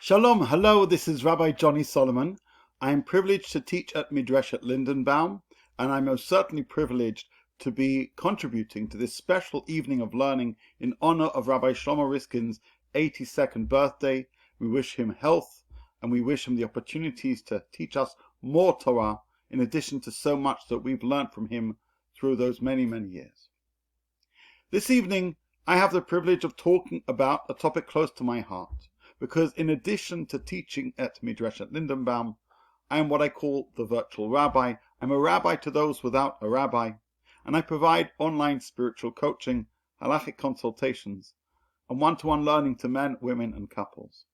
Shalom, hello, this is Rabbi Johnny Solomon. I am privileged to teach at Midreshet Lindenbaum, and I'm most certainly privileged to be contributing to this special evening of learning in honor of Rabbi Shlomo Riskin's 82nd birthday. We wish him health, and we wish him the opportunities to teach us more Torah, in addition to so much that we've learned from him through those many, many years. This evening, I have the privilege of talking about a topic close to my heart, because in addition to teaching at Midreshet Lindenbaum, I am what I call the virtual rabbi. I'm a rabbi to those without a rabbi, and I provide online spiritual coaching, halachic consultations, and one-to-one learning to men, women, and couples.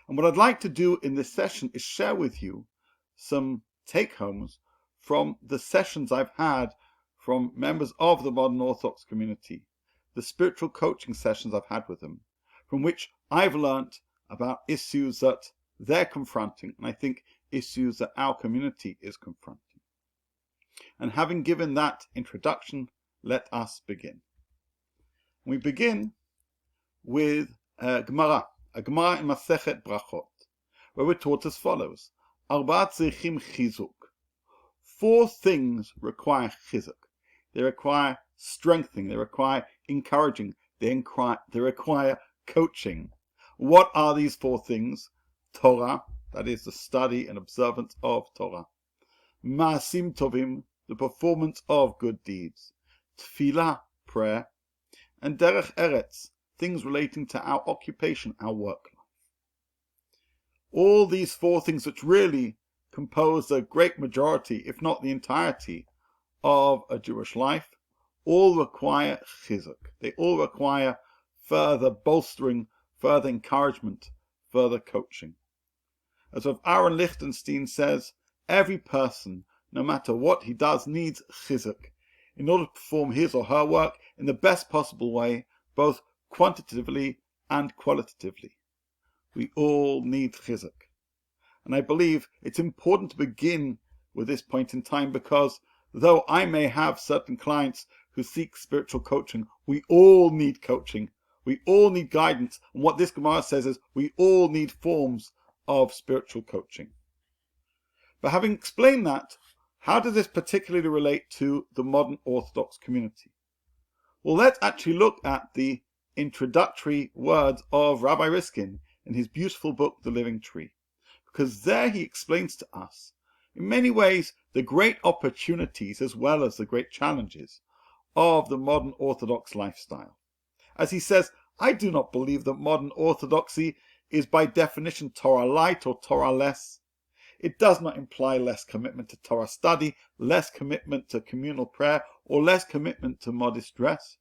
And what I'd like to do in this session is share with you some take-homes from the sessions I've had from members of the Modern Orthodox community, the spiritual coaching sessions I've had with them, from which I've learnt about issues that they're confronting, and I think issues that our community is confronting. And having given that introduction, let us begin. We begin with a Gemara in Masechet Brachot, where we're taught as follows: Arbaat tzrichim chizuk. 4 things require chizuk. They require strengthening, they require encouraging, they require coaching. What are these 4 things? Torah, that is the study and observance of Torah. Ma'asim tovim, the performance of good deeds. Tefillah, prayer. And derech eretz, things relating to our occupation, our work life. All these 4 things, which really compose the great majority, if not the entirety, of a Jewish life, all require chizuk. They all require further bolstering, further encouragement, further coaching. As Rav Aaron Lichtenstein says, every person, no matter what he does, needs chizuk in order to perform his or her work in the best possible way, both quantitatively and qualitatively. We all need chizuk. And I believe it's important to begin with this point in time, because though I may have certain clients who seek spiritual coaching, we all need coaching. We all need guidance. And what this Gemara says is we all need forms of spiritual coaching. But having explained that, how does this particularly relate to the modern Orthodox community? Well, let's actually look at the introductory words of Rabbi Riskin in his beautiful book, The Living Tree. Because there he explains to us, in many ways, the great opportunities as well as the great challenges of the modern Orthodox lifestyle. As he says, I do not believe that modern Orthodoxy is by definition Torah light or Torah less. It does not imply less commitment to Torah study, less commitment to communal prayer, or less commitment to modest dress.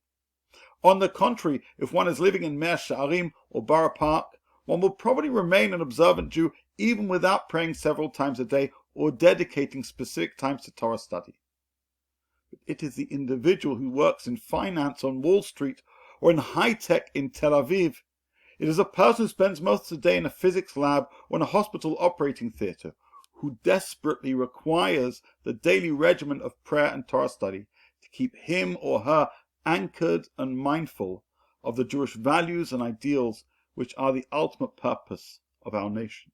On the contrary, if one is living in Mea She'arim or Borough Park, one will probably remain an observant Jew even without praying several times a day or dedicating specific times to Torah study. But it is the individual who works in finance on Wall Street or in high-tech in Tel Aviv. It is a person who spends most of the day in a physics lab or in a hospital operating theatre who desperately requires the daily regimen of prayer and Torah study to keep him or her anchored and mindful of the Jewish values and ideals which are the ultimate purpose of our nation.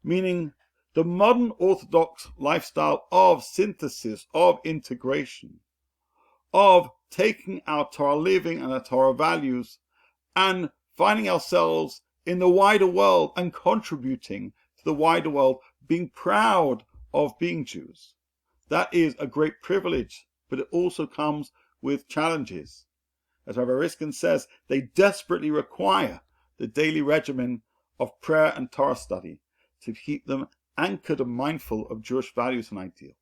Meaning, the modern Orthodox lifestyle of synthesis, of integration, of taking our Torah living and our Torah values and finding ourselves in the wider world and contributing to the wider world, being proud of being Jews. That is a great privilege, but it also comes with challenges. As Rabbi Riskin says, they desperately require the daily regimen of prayer and Torah study to keep them anchored and mindful of Jewish values and ideals.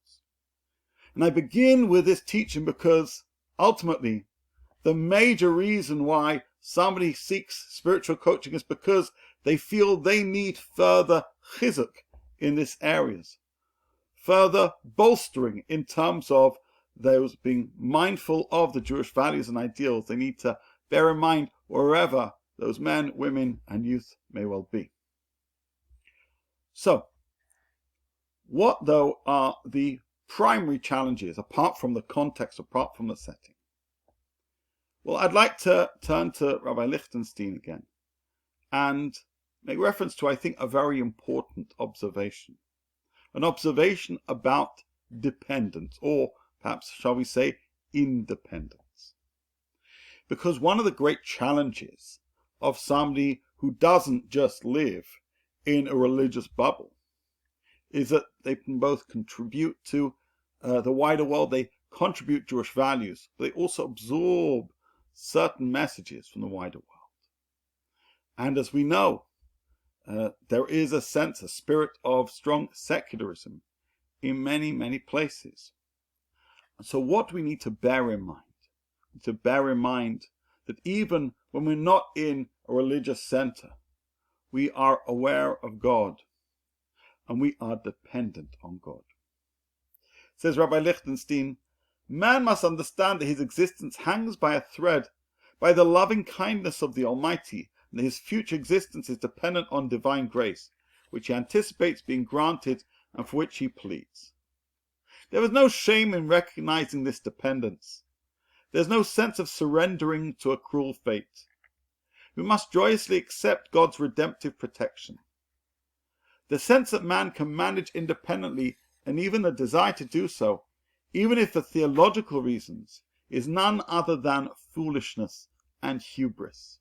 And I begin with this teaching because ultimately the major reason why somebody seeks spiritual coaching is because they feel they need further chizuk in these areas, further bolstering in terms of those being mindful of the Jewish values and ideals they need to bear in mind wherever those men, women, and youth may well be. So, what though are the primary challenges, apart from the context, apart from the setting? Well, I'd like to turn to Rabbi Lichtenstein again and make reference to, I think, a very important observation. An observation about dependence, or perhaps, shall we say, independence. Because one of the great challenges of somebody who doesn't just live in a religious bubble is that they can both contribute to the wider world, they contribute Jewish values, but they also absorb certain messages from the wider world. And as we know, there is a sense, a spirit of strong secularism in many, many places. And so what we need to bear in mind, that even when we're not in a religious center, we are aware of God and we are dependent on God. Says Rabbi Lichtenstein, man must understand that his existence hangs by a thread, by the loving kindness of the Almighty, and that his future existence is dependent on divine grace, which he anticipates being granted and for which he pleads. There is no shame in recognizing this dependence. There is no sense of surrendering to a cruel fate. We must joyously accept God's redemptive protection. The sense that man can manage independently, and even the desire to do so, even if for theological reasons, is none other than foolishness and hubris.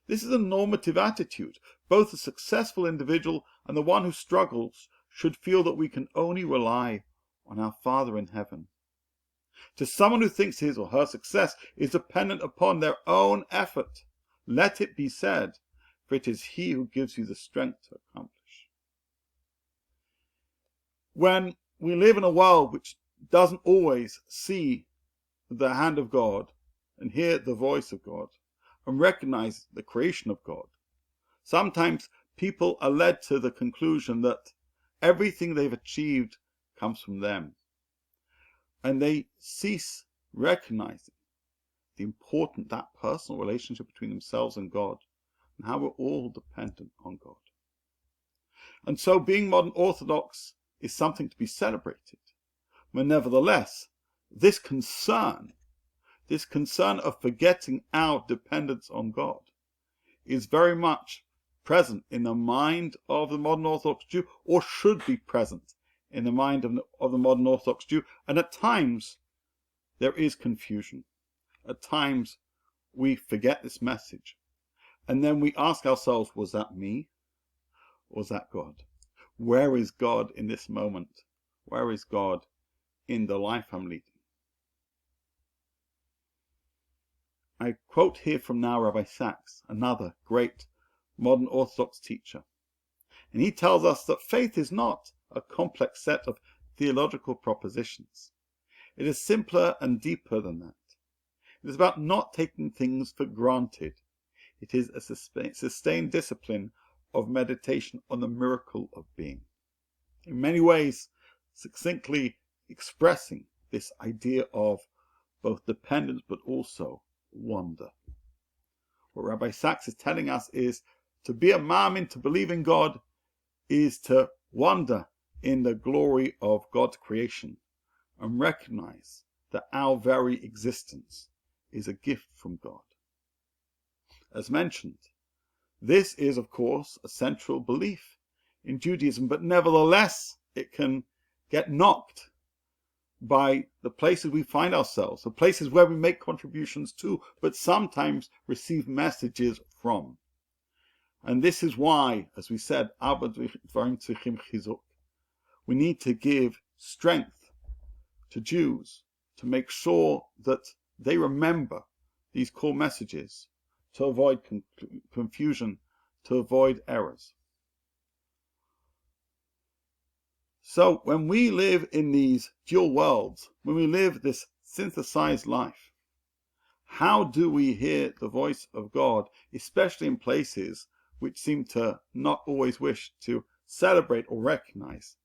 This is a normative attitude. Both the successful individual and the one who struggles should feel that we can only rely on our Father in heaven. To someone who thinks his or her success is dependent upon their own effort, let it be said, for it is He who gives you the strength to accomplish. When we live in a world which doesn't always see the hand of God and hear the voice of God and recognize the creation of God, sometimes people are led to the conclusion that everything they've achieved comes from them. And they cease recognizing the important, that personal relationship between themselves and God, and how we're all dependent on God. And so being modern Orthodox is something to be celebrated. But nevertheless, this concern of forgetting our dependence on God is very much present in the mind of the modern Orthodox Jew, or should be present in the mind of the modern Orthodox Jew. And at times, there is confusion. At times, we forget this message. And then we ask ourselves, was that me? Or was that God? Where is God in this moment? Where is God in the life I'm leading? I quote here from now Rabbi Sachs, another great modern Orthodox teacher. And he tells us that faith is not a complex set of theological propositions. It is simpler and deeper than that. It is about not taking things for granted. It is a sustained discipline of meditation on the miracle of being. In many ways, succinctly expressing this idea of both dependence but also wonder. What Rabbi Sachs is telling us is to be a ma'amin, to believe in God, is to wonder in the glory of God's creation and recognize that our very existence is a gift from God. As mentioned, this is, of course, a central belief in Judaism, but nevertheless, it can get knocked by the places we find ourselves, the places where we make contributions to, but sometimes receive messages from. And this is why, as we said, we need to give strength to Jews to make sure that they remember these core messages, to avoid confusion, to avoid errors. So when we live in these dual worlds, when we live this synthesized life, how do we hear the voice of God, especially in places which seem to not always wish to celebrate or recognize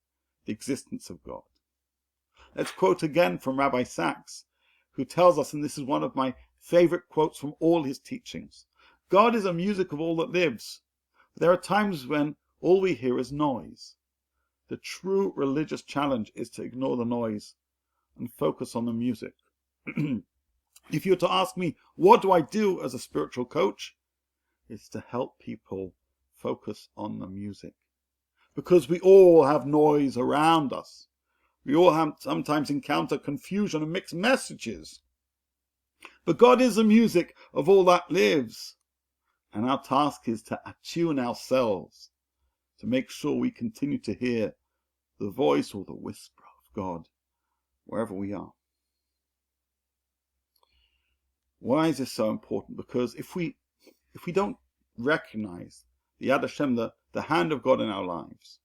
the existence of God? Let's quote again from Rabbi Sachs, who tells us, and this is one of my favorite quotes from all his teachings, God is a music of all that lives. There are times when all we hear is noise. The true religious challenge is to ignore the noise and focus on the music. If you were to ask me, what do I do as a spiritual coach? It's to help people focus on the music. Because we all have noise around us. We all have sometimes encounter confusion and mixed messages. But God is the music of all that lives. And our task is to attune ourselves, to make sure we continue to hear the voice or the whisper of God wherever we are. Why is this so important? Because if we don't recognize the Yad Hashem, the hand of God in our lives,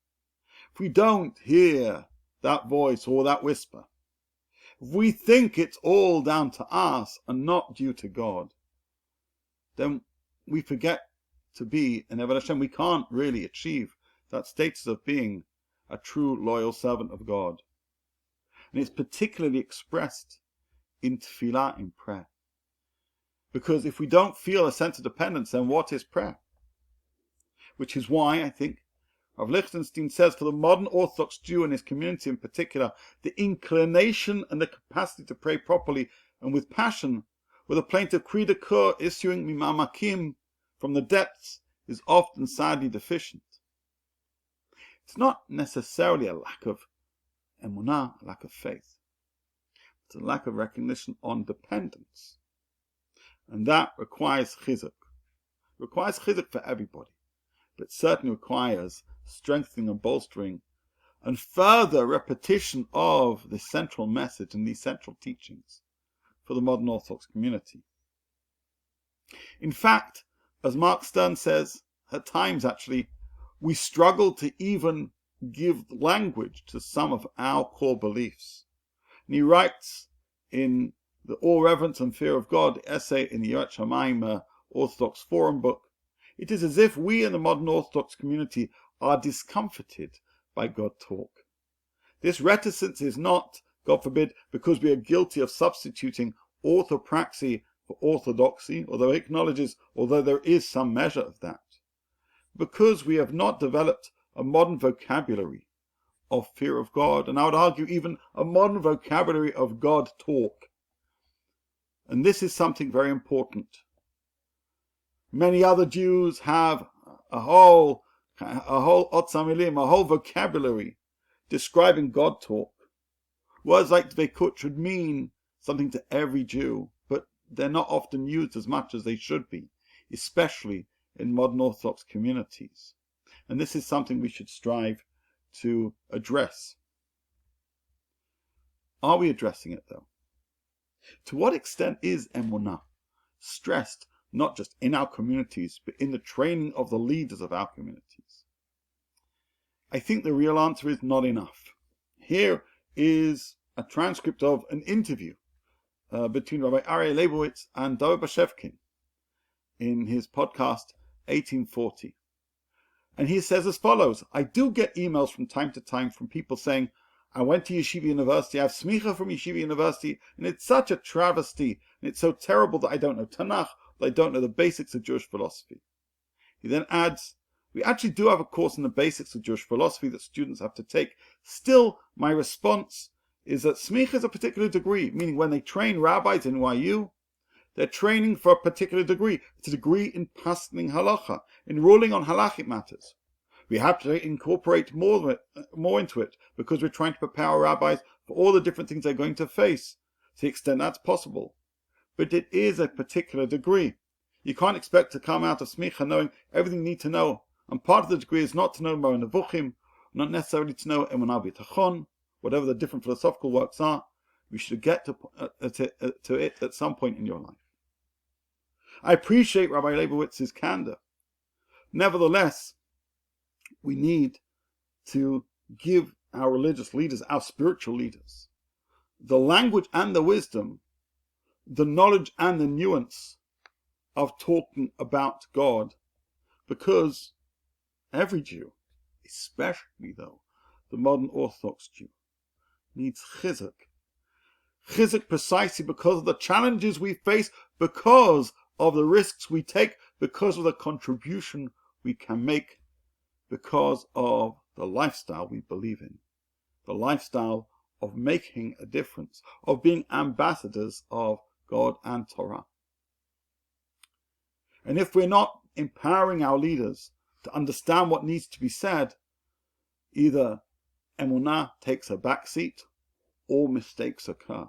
if we don't hear that voice or that whisper, if we think it's all down to us and not due to God, then we forget to be an Eved Hashem. We can't really achieve that status of being a true loyal servant of God. And it's particularly expressed in tefillah, in prayer. Because if we don't feel a sense of dependence, then what is prayer? Which is why I think Rav Lichtenstein says, for the modern Orthodox Jew and his community in particular, the inclination and the capacity to pray properly and with passion, with a plaintive Kri de Kur issuing mimamakim from the depths, is often sadly deficient. It's not necessarily a lack of emunah, a lack of faith. It's a lack of recognition on dependence. And that requires chizuk. It requires chizuk for everybody, but certainly requires strengthening and bolstering and further repetition of the central message and these central teachings for the modern Orthodox community. In fact, as Mark Stern says, at times actually, we struggle to even give language to some of our core beliefs. And he writes in the All Reverence and Fear of God essay in the Yirat Shamayim Orthodox Forum book, it is as if we in the modern Orthodox community are discomforted by God talk. This reticence is not, God forbid, because we are guilty of substituting orthopraxy for orthodoxy, although there is some measure of that. Because we have not developed a modern vocabulary of fear of God, and I would argue even a modern vocabulary of God talk. And this is something very important. Many other Jews have a whole otzamilim, a whole vocabulary describing God talk. Words like dveikut should mean something to every Jew, but they're not often used as much as they should be, especially in modern Orthodox communities. And this is something we should strive to address. Are we addressing it though? To what extent is emunah stressed not just in our communities, but in the training of the leaders of our communities? I think the real answer is not enough. Here is a transcript of an interview between Rabbi Aryeh Leibowitz and David Bashevkin in his podcast 1840. And he says as follows: I do get emails from time to time from people saying, I went to Yeshiva University, I have smicha from Yeshiva University, and it's such a travesty, and it's so terrible that I don't know Tanakh, that I don't know the basics of Jewish philosophy. He then adds, we actually do have a course in the basics of Jewish philosophy that students have to take. Still, my response is that smicha is a particular degree, meaning when they train rabbis in YU, they're training for a particular degree. It's a degree in paskening halacha, in ruling on halachic matters. We have to incorporate more into it because we're trying to prepare our rabbis for all the different things they're going to face, to the extent that's possible. But it is a particular degree. You can't expect to come out of smicha knowing everything you need to know. And part of the degree is not to know Moreh Nevuchim, not necessarily to know Emunah B'Tachon, whatever the different philosophical works are. We should get to it at some point in your life. I appreciate Rabbi Leibowitz's candor. Nevertheless, we need to give our religious leaders, our spiritual leaders, the language and the wisdom, the knowledge and the nuance of talking about God, because every Jew, especially though the modern Orthodox Jew, needs chizuk. Chizuk precisely because of the challenges we face, because of the risks we take, because of the contribution we can make, because of the lifestyle we believe in, the lifestyle of making a difference, of being ambassadors of God and Torah. And if we're not empowering our leaders to understand what needs to be said, either emunah takes a backseat or mistakes occur.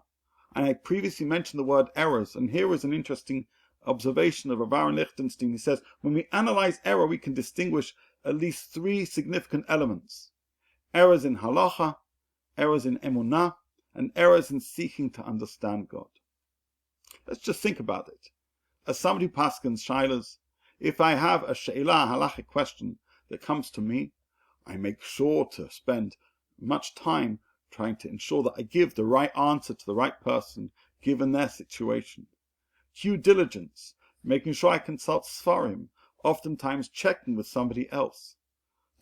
And I previously mentioned the word errors, and here is an interesting observation of R Lichtenstein. He says, when we analyze error, we can distinguish at least three significant elements: errors in halacha, errors in emunah, and errors in seeking to understand God. Let's just think about it. As somebody who paskins shilas, if I have a she'ila, halachic question that comes to me, I make sure to spend much time trying to ensure that I give the right answer to the right person given their situation. Due diligence, making sure I consult svarim, oftentimes checking with somebody else.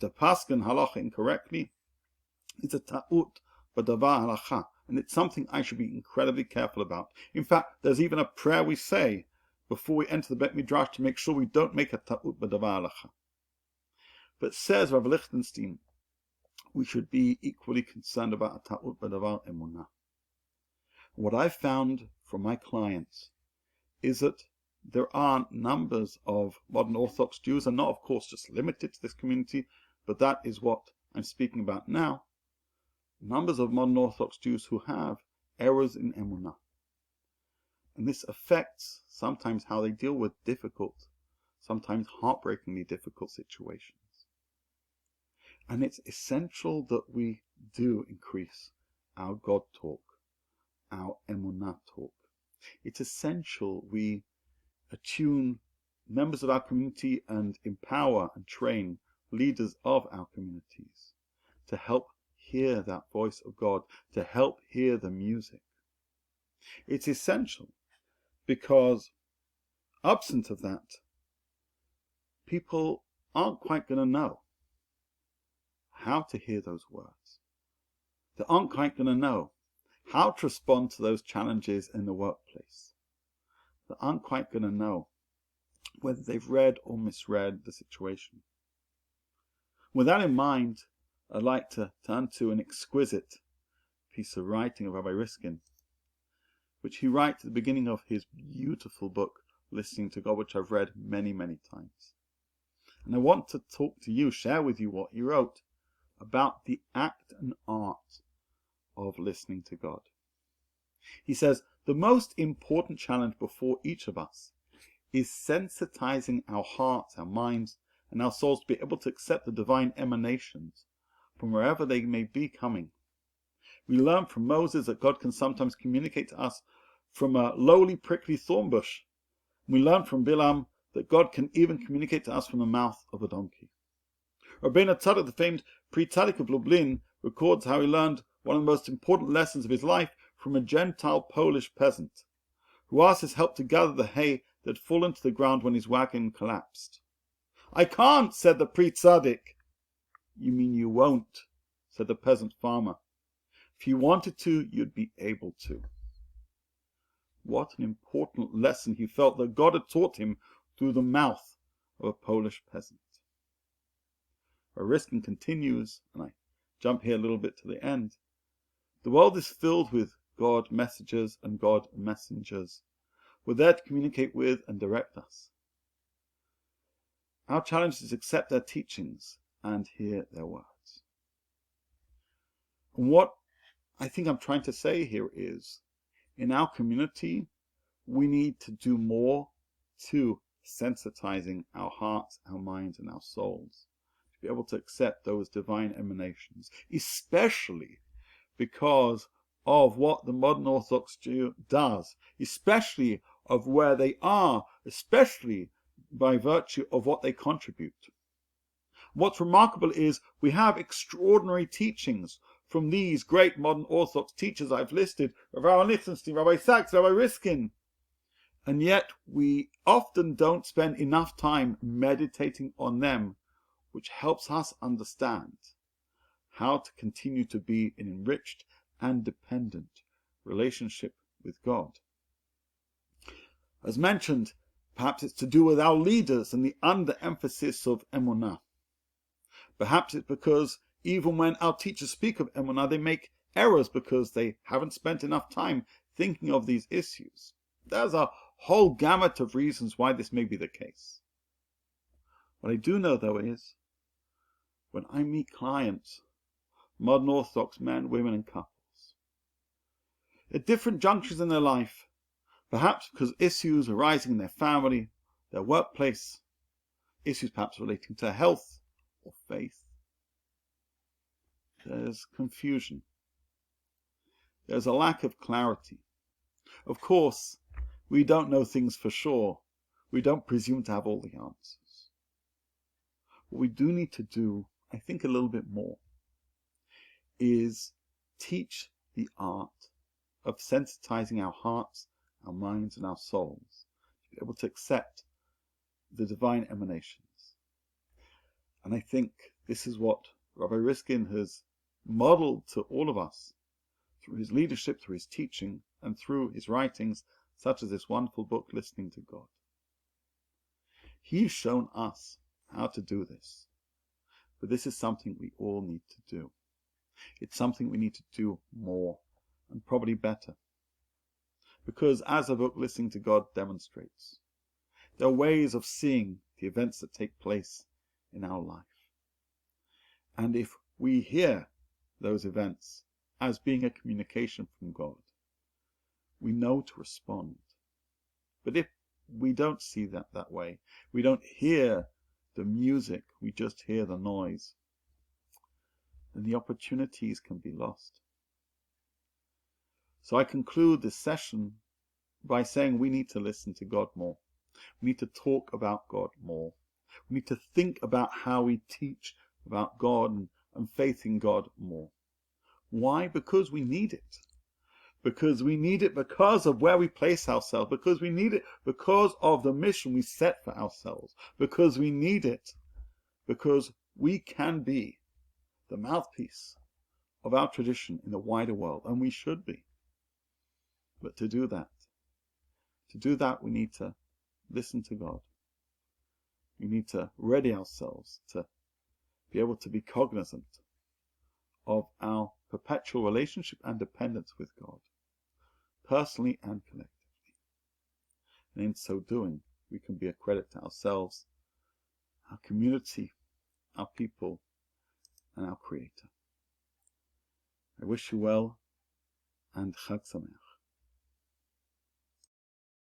To paskin halacha incorrectly is a ta'ut b'davar halacha, and it's something I should be incredibly careful about. In fact, there's even a prayer we say before we enter the Bet Midrash to make sure we don't make a ta'ut b'davar halacha. But says Rav Lichtenstein, we should be equally concerned about a ta'ut b'davar emunah. What I've found from my clients is that there are numbers of modern Orthodox Jews, and not of course just limited to this community, but that is what I'm speaking about now. Numbers of modern Orthodox Jews who have errors in emunah. And this affects sometimes how they deal with difficult, sometimes heartbreakingly difficult situations. And it's essential that we do increase our God talk, our emunah talk. It's essential we attune members of our community and empower and train leaders of our communities to help hear that voice of God, to help hear the music. It's essential because absent of that, people aren't quite going to know how to hear those words. They aren't quite going to know how to respond to those challenges in the workplace. They aren't quite going to know whether they've read or misread the situation. With that in mind, I'd like to turn to an exquisite piece of writing of R Riskin, which he writes at the beginning of his beautiful book, Listening to God, which I've read many, many times. And I want to talk to you, share with you what he wrote about the act and art of listening to God. He says, the most important challenge before each of us is sensitizing our hearts, our minds, and our souls to be able to accept the divine emanations from wherever they may be coming. We learn from Moses that God can sometimes communicate to us from a lowly prickly thorn bush. We learn from Bilam that God can even communicate to us from the mouth of a donkey. Rabbeinu Tzadok, the famed pre-Tzaddik of Lublin, records how he learned one of the most important lessons of his life from a Gentile Polish peasant, who asked his help to gather the hay that had fallen to the ground when his wagon collapsed. "I can't," said the pre-Tzaddik. "You mean you won't," said the peasant farmer. "If you wanted to, you'd be able to." What an important lesson he felt that God had taught him through the mouth of a Polish peasant. R Riskin continues, and I jump here a little bit to the end. The world is filled with God messengers and God messengers. We're there to communicate with and direct us. Our challenge is to accept their teachings and hear their words. And what I think I'm trying to say here is, in our community, we need to do more to sensitizing our hearts, our minds, and our souls to be able to accept those divine emanations, especially because of what the modern Orthodox Jew does, especially of where they are, especially by virtue of what they contribute. What's remarkable is we have extraordinary teachings from these great modern Orthodox teachers I've listed, Rav Lichtenstein, Rabbi Sachs, Rabbi Riskin, and yet we often don't spend enough time meditating on them, which helps us understand how to continue to be an enriched and dependent relationship with God. As mentioned, perhaps it's to do with our leaders and the underemphasis of emunah. Perhaps it's because even when our teachers speak of emunah, they make errors because they haven't spent enough time thinking of these issues. There's a whole gamut of reasons why this may be the case. What I do know, though, is when I meet clients, modern Orthodox men, women, and couples, at different junctures in their life, perhaps because issues arising in their family, their workplace, issues perhaps relating to health or faith, there's confusion. There's a lack of clarity. Of course, we don't know things for sure. We don't presume to have all the answers. What we do need to do, I think a little bit more, is teach the art of sensitizing our hearts, our minds, and our souls to be able to accept the divine emanations. And I think this is what Rabbi Riskin has modeled to all of us through his leadership, through his teaching, and through his writings, such as this wonderful book, Listening to God. He's shown us how to do this. But this is something we all need to do. It's something we need to do more, and probably better. Because as the book Listening to God demonstrates, there are ways of seeing the events that take place in our life. And if we hear those events as being a communication from God, we know to respond. But if we don't see that way, we don't hear the music, we just hear the noise, then the opportunities can be lost. So I conclude this session by saying we need to listen to God more. We need to talk about God more. We need to think about how we teach about God and faith in God more. Why? Because we need it. Because we need it because of where we place ourselves. Because we need it because of the mission we set for ourselves. Because we need it because we can be the mouthpiece of our tradition in the wider world, and we should be. But to do that, we need to listen to God. We need to ready ourselves to be able to be cognizant of our perpetual relationship and dependence with God, personally and collectively. And in so doing, we can be a credit to ourselves, our community, our people, and our Creator. I wish you well, and Chag Sameach.